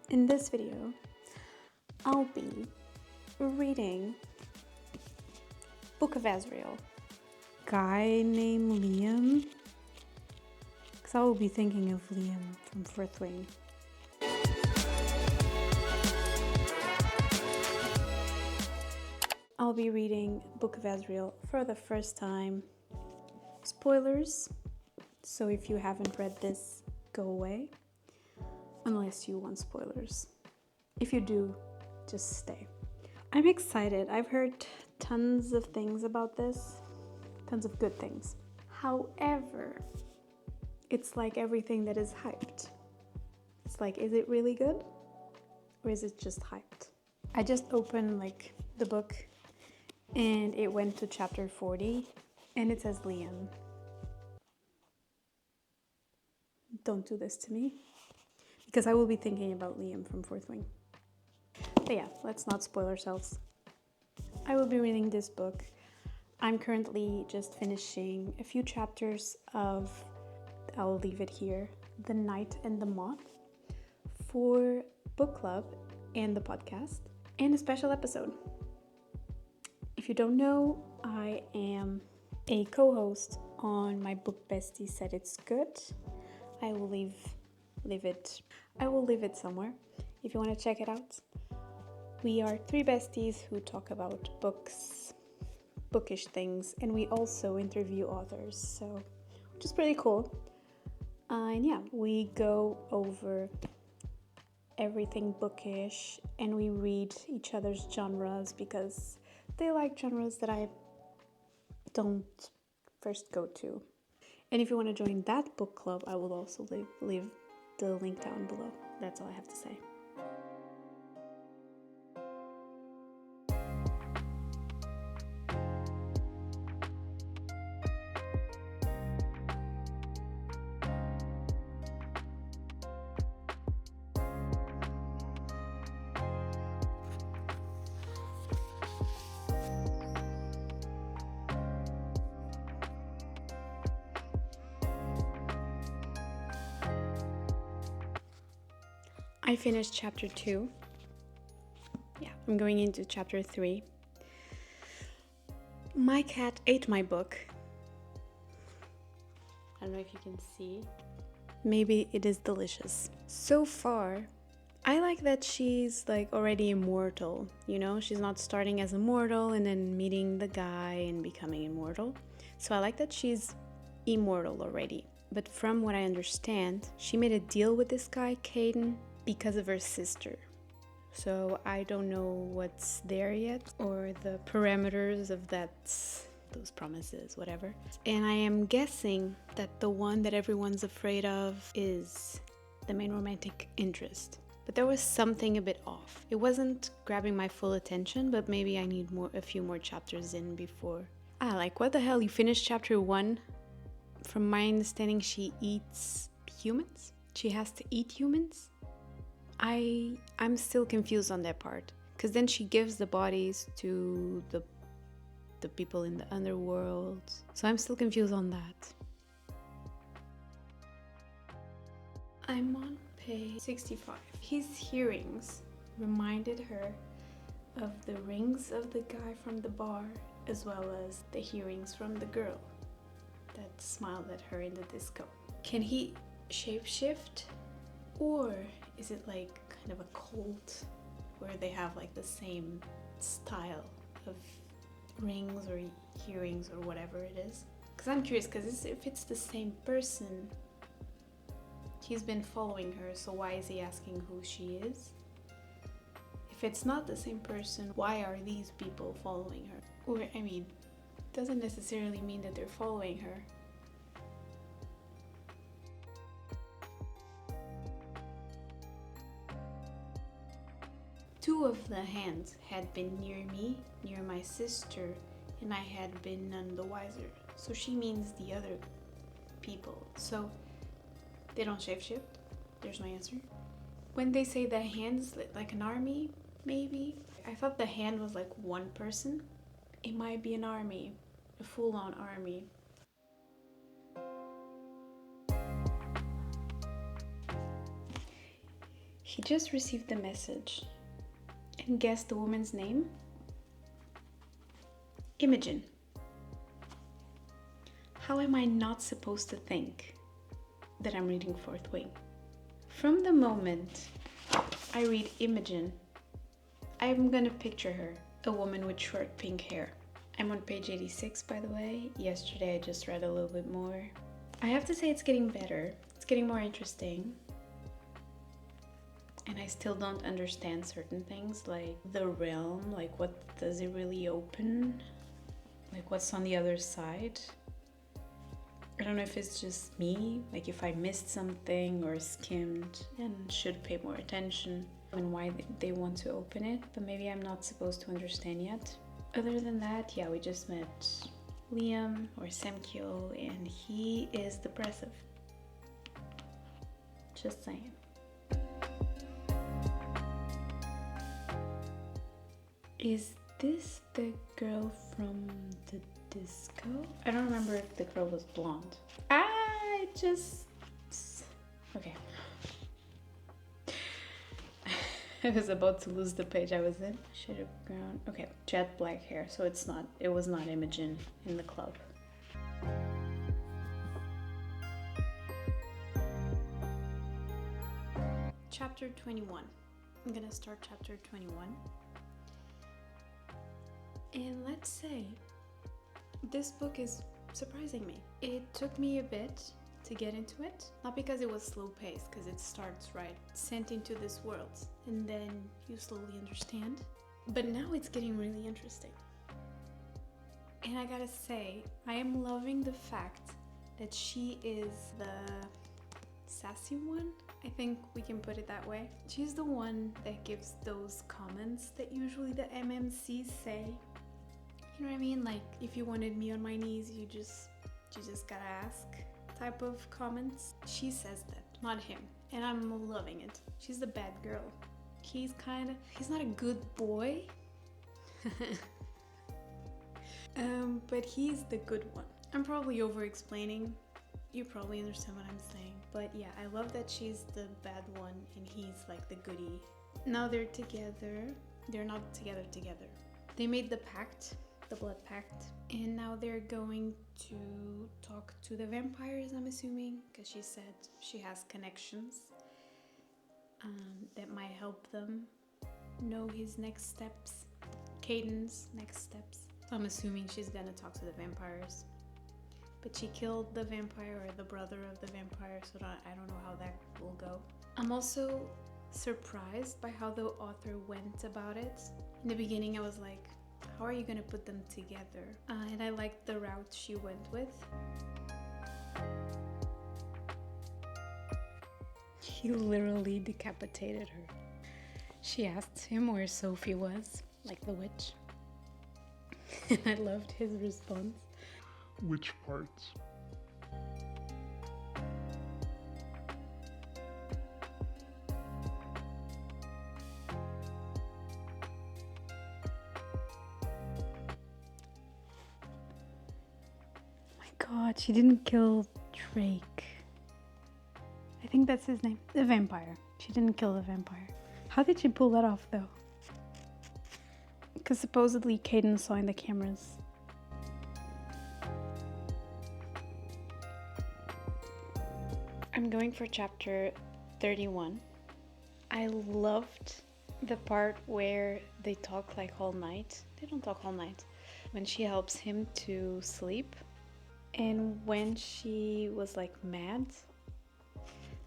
In this video, I'll be reading Book of Azrael. Guy named Liam, because I will be thinking of Liam from Fourth Wing. I'll be reading Book of Azrael for the first time. Spoilers, so if you haven't read this, go away. Unless you want spoilers. If you do, just stay. I'm excited. I've heard tons of things about this. Tons of good things. However, it's like everything that is hyped. It's like, is it really good? Or is it just hyped? I just opened the book and it went to chapter 40 and it says Liam. Don't do this to me. Because I will be thinking about Liam from Fourth Wing. But yeah, let's not spoil ourselves. I will be reading this book. I'm currently just finishing a few chapters of, I'll leave it here, The Knight and the Moth for book club and the podcast and a special episode. If you don't know, I am a co-host on my book Bestie Said It's Good. I will leave it somewhere if you want to check it out. We are three besties who talk about books, bookish things, and we also interview authors, so which is pretty cool. And yeah, we go over everything bookish and we read each other's genres because they like genres that I don't first go to. And if you want to join that book club, I will also leave the link down below. That's all I have to say. I finished chapter 2. Yeah, I'm going into chapter 3. My cat ate my book. I don't know if you can see. Maybe it is delicious. So far, I like that she's already immortal, you know? She's not starting as immortal and then meeting the guy and becoming immortal. So I like that she's immortal already. But from what I understand, she made a deal with this guy, Caden, because of her sister. So I don't know what's there yet or the parameters of those promises, whatever. And I am guessing that the one that everyone's afraid of is the main romantic interest. But there was something a bit off. It wasn't grabbing my full attention, but maybe I need a few more chapters in before. What the hell? You finished chapter 1? From my understanding, she eats humans? She has to eat humans? I'm still confused on that part, because then she gives the bodies to the people in the underworld, so I'm still confused on that. I'm on page 65. His hearings reminded her of the rings of the guy from the bar, as well as the hearings from the girl that smiled at her in the disco. Can he shapeshift? Or is it kind of a cult where they have the same style of rings or hearings or whatever it is? Because I'm curious, because if it's the same person, he's been following her, so why is he asking who she is? If it's not the same person, why are these people following her? Or, doesn't necessarily mean that they're following her. Two of the hands had been near me, near my sister, and I had been none the wiser. So she means the other people. So they don't shapeshift? There's my answer. When they say the hand is like an army, maybe? I thought the hand was one person. It might be an army, a full-on army. He just received the message. And guess the woman's name? Imogen. How am I not supposed to think that I'm reading Fourth Wing? From the moment I read Imogen, I'm gonna picture her, a woman with short pink hair. I'm on page 86, by the way. Yesterday I just read a little bit more. I have to say it's getting better. It's getting more interesting. And I still don't understand certain things, like the realm, like what does it really open? Like what's on the other side? I don't know if it's just me, like if I missed something or skimmed and should pay more attention and why they want to open it, but maybe I'm not supposed to understand yet. Other than that, yeah, we just met Liam or Samkyo and he is depressive. Just saying. Is this the girl from the disco? I don't remember if the girl was blonde. Okay. I was about to lose the page I was in. Shade of brown. Okay, jet black hair. So it was not Imogen in the club. Chapter 21. I'm gonna start chapter 21. And let's say this book is surprising me. It took me a bit to get into it, not because it was slow paced, because it starts right, sent into this world, and then you slowly understand. But now it's getting really interesting. And I gotta say, I am loving the fact that she is the sassy one. I think we can put it that way. She's the one that gives those comments that usually the MMCs say. You know what I mean? Like, if you wanted me on my knees, you just gotta ask type of comments. She says that, not him. And I'm loving it. She's the bad girl. He's not a good boy. But he's the good one. I'm probably over-explaining. You probably understand what I'm saying. But yeah, I love that she's the bad one and he's like the goodie. Now they're together. They're not together. They made the pact. The blood pact, and now they're going to talk to the vampires, I'm assuming, because she said she has connections that might help them know his next steps, Caden's next steps. So I'm assuming she's gonna talk to the vampires, but she killed the vampire or the brother of the vampire, so I don't know how that will go. I'm also surprised by how the author went about it. In the beginning I was like, how are you gonna put them together? And I liked the route she went with. He literally decapitated her. She asked him where Sophie was, like the witch. And I loved his response. Which parts? God, she didn't kill Drake. I think that's his name. The vampire. She didn't kill the vampire. How did she pull that off, though? Because supposedly Caden saw in the cameras. I'm going for chapter 31. I loved the part where they talk like all night. They don't talk all night. When she helps him to sleep. And when she was like mad,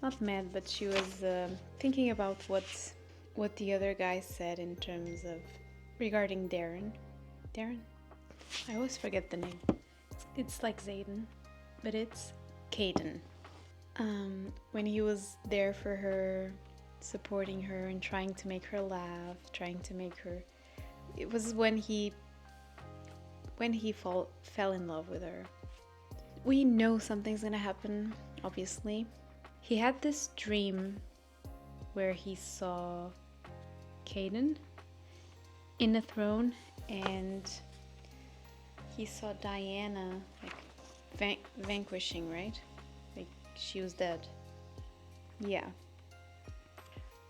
not mad, but she was thinking about what the other guy said in terms of regarding Darren. I always forget the name. It's like Zayden, but it's Caden. When he was there for her, supporting her and trying to make her laugh, trying to make her. It was when he fell in love with her. We know something's gonna happen, obviously. He had this dream where he saw Caden in a throne and he saw Diana like vanquishing, right? Like she was dead. Yeah.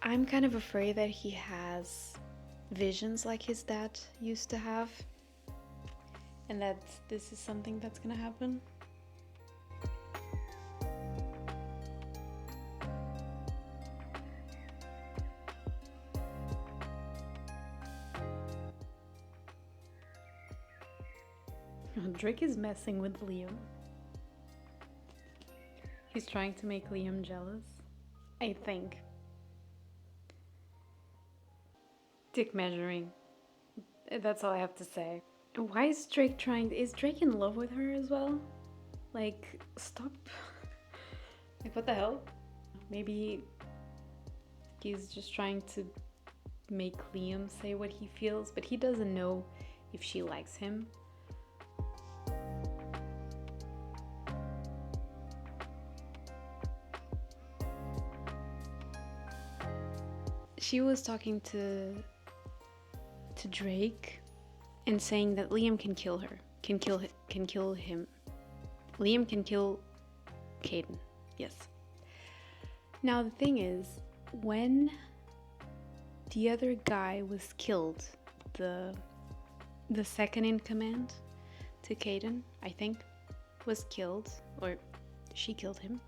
I'm kind of afraid that he has visions like his dad used to have, and that this is something that's gonna happen. Drake is messing with Liam. He's trying to make Liam jealous, I think. Dick measuring. That's all I have to say. Why is Drake trying? Is Drake in love with her as well? Like, stop. Like, what the hell? Maybe he's just trying to make Liam say what he feels, but he doesn't know if she likes him. She was talking to Drake and saying that Liam can kill her, can kill him. Liam can kill Caden. Yes. Now the thing is, when the other guy was killed, the second in command to Caden, I think, was killed, or she killed him.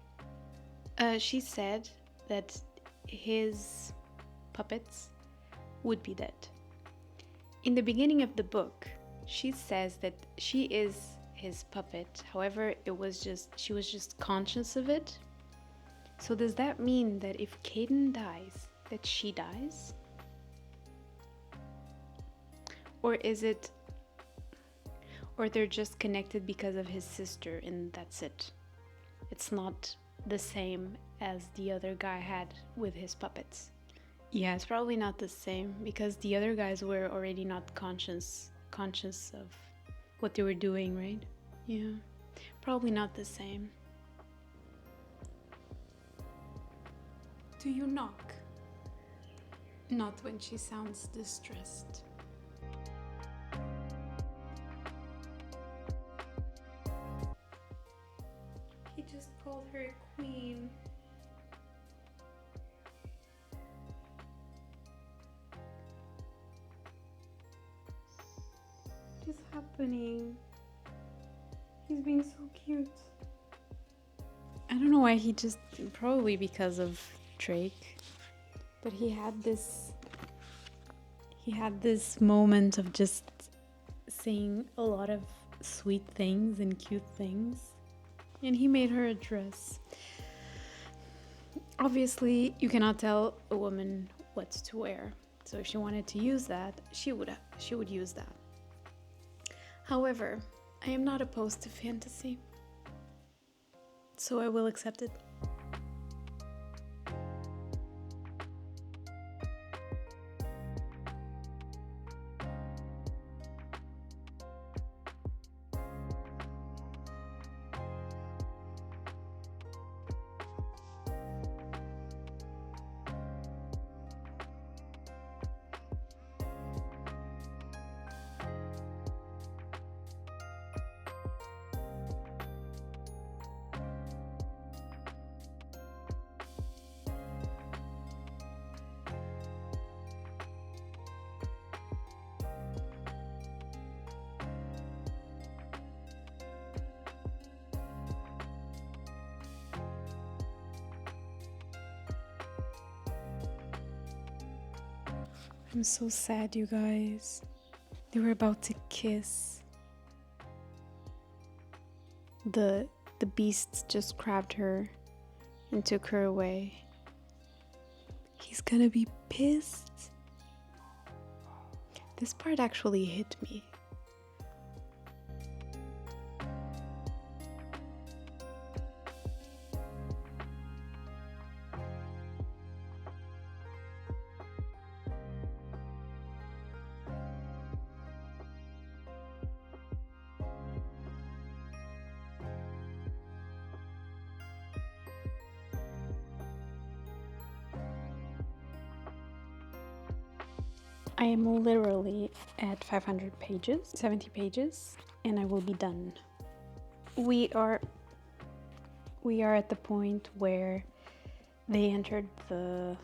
She said that his puppets would be dead. In the beginning of the book, she says that she is his puppet. However, she was just conscious of it. So does that mean that if Caden dies, that she dies? Or they're just connected because of his sister and that's it? It's not the same as the other guy had with his puppets. Yeah, it's probably not the same because the other guys were already not conscious of what they were doing, right? Yeah, probably not the same. Do you knock? Not when she sounds distressed. He just called her a queen. What is happening? He's being so cute. I don't know why he just, probably because of Drake, but he had this moment of just saying a lot of sweet things and cute things, and he made her a dress. Obviously, you cannot tell a woman what to wear, so if she wanted to use that, she would use that. However, I am not opposed to fantasy, so I will accept it. I'm so sad, you guys. They were about to kiss. The beast just grabbed her and took her away. He's gonna be pissed. This part actually hit me. I am literally at 500 pages, 70 pages, and I will be done. We are at the point where they entered the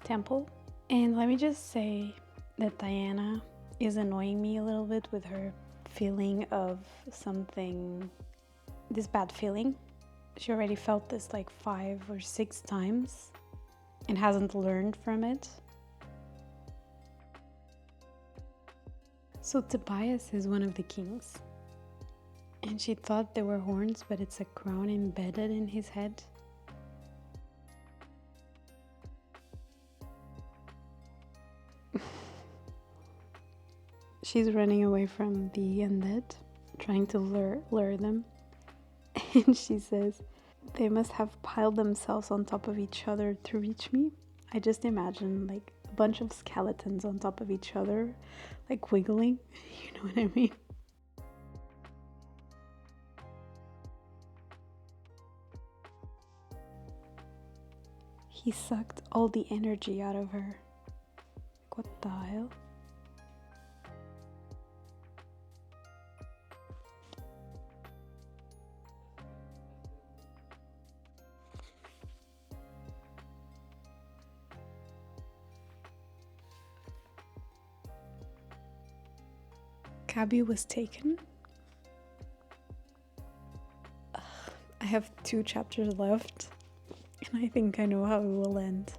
temple. And let me just say that Diana is annoying me a little bit with her feeling of something, this bad feeling. She already felt this like 5 or 6 times and hasn't learned from it. So Tobias is one of the kings. And she thought they were horns, but it's a crown embedded in his head. She's running away from the undead, trying to lure them. And she says, they must have piled themselves on top of each other to reach me. I just imagine like a bunch of skeletons on top of each other, like wiggling. You know what I mean? He sucked all the energy out of her. Like, what the hell? Gabby was taken. I have 2 chapters left, and I think I know how it will end.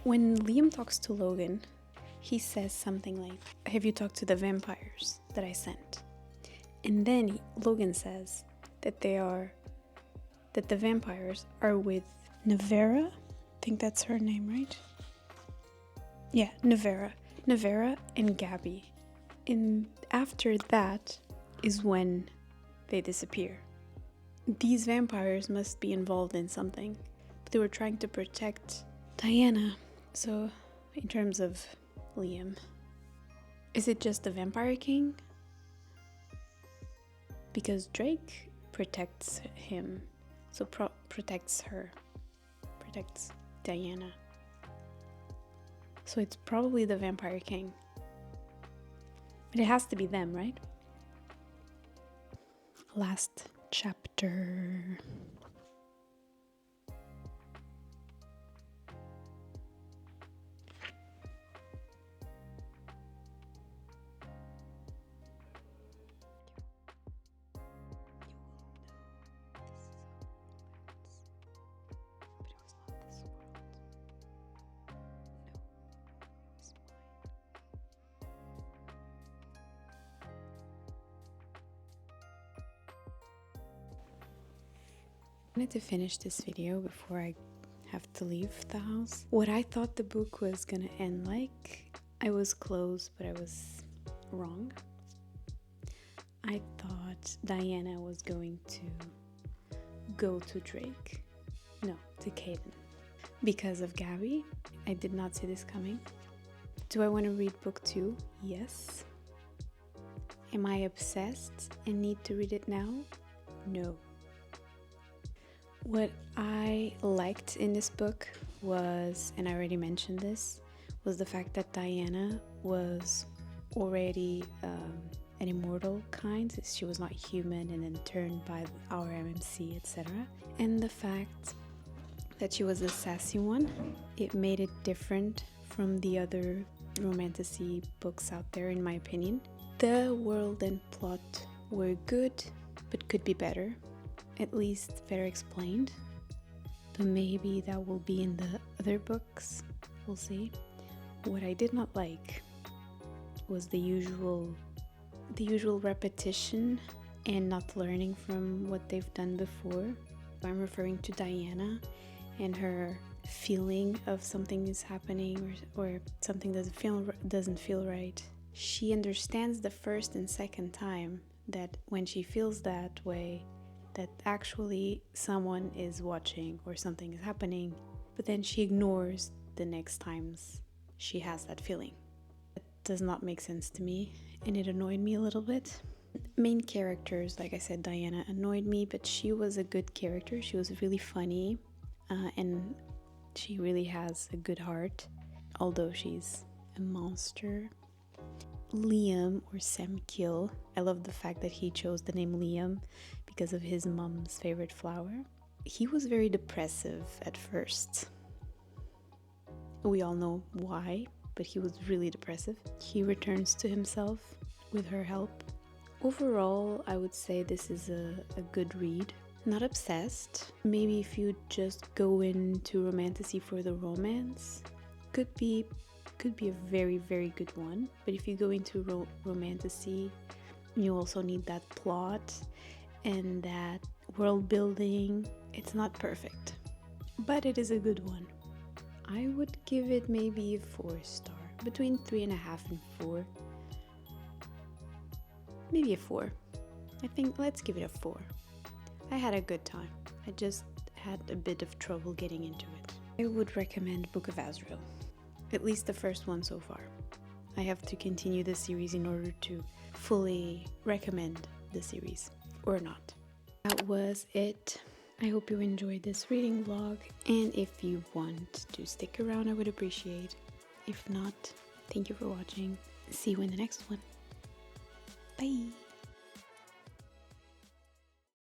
When Liam talks to Logan, he says something like, have you talked to the vampires that I sent? And then Logan says that the vampires are with Nevera. I think that's her name, right? Yeah, Nevera and Gabby. And after that is when they disappear. These vampires must be involved in something. But they were trying to protect Diana. So, in terms of Liam, is it just the Vampire King? Because Drake protects him. So protects her. Protects Diana. So it's probably the Vampire King. But it has to be them, right? Last chapter. I wanted to finish this video before I have to leave the house. What I thought the book was gonna end like, I was close, but I was wrong. I thought Diana was going to go to Drake. No, to Caden. Because of Gabby. I did not see this coming. Do I want to read book 2? Yes. Am I obsessed and need to read it now? No. What I liked in this book was, and I already mentioned this, was the fact that Diana was already an immortal kind. She was not human and then turned by our MMC, etc. And the fact that she was the sassy one, it made it different from the other romantasy books out there, in my opinion. The world and plot were good, but could be better. At least better explained. But maybe that will be in the other books. We'll see. What I did not like was the usual repetition and not learning from what they've done before. I'm referring to Diana and her feeling of something is happening or something doesn't feel right. She understands the first and second time that when she feels that way, that actually someone is watching or something is happening, but then she ignores the next times she has that feeling. It does not make sense to me, and it annoyed me a little bit. Main characters, like I said, Diana annoyed me, but she was a good character. She was really funny, and she really has a good heart, although she's a monster. Liam, or Sam Kill, I love the fact that he chose the name Liam because of his mom's favorite flower. he was very depressive at first. We all know why, but he was really depressive. He returns to himself with her help. Overall, I would say this is a good read. Not obsessed. Maybe if you just go into romantasy for the romance, could be a very, very good one. But if you go into romantasy, you also need that plot and that world building. It's not perfect, but it is a good one. I would give it maybe a 4-star, between 3.5 and 4. Maybe a 4. I think let's give it a 4. I had a good time. I just had a bit of trouble getting into it. I would recommend Book of Azrael, at least the first one so far. I have to continue the series in order to fully recommend the series, or not. That was it. I hope you enjoyed this reading vlog, and if you want to stick around, I would appreciate. If not, thank you for watching. See you in the next one. Bye!